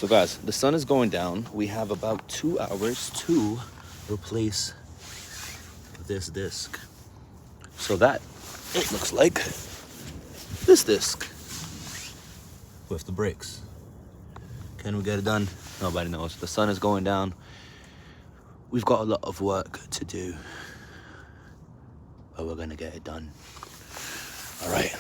So guys, the sun is going down. We have about 2 hours to replace this disc. So that, it looks like this disc with the brakes. Can we get it done? Nobody knows. The sun is going down. We've got a lot of work to do, but we're gonna get it done. All right.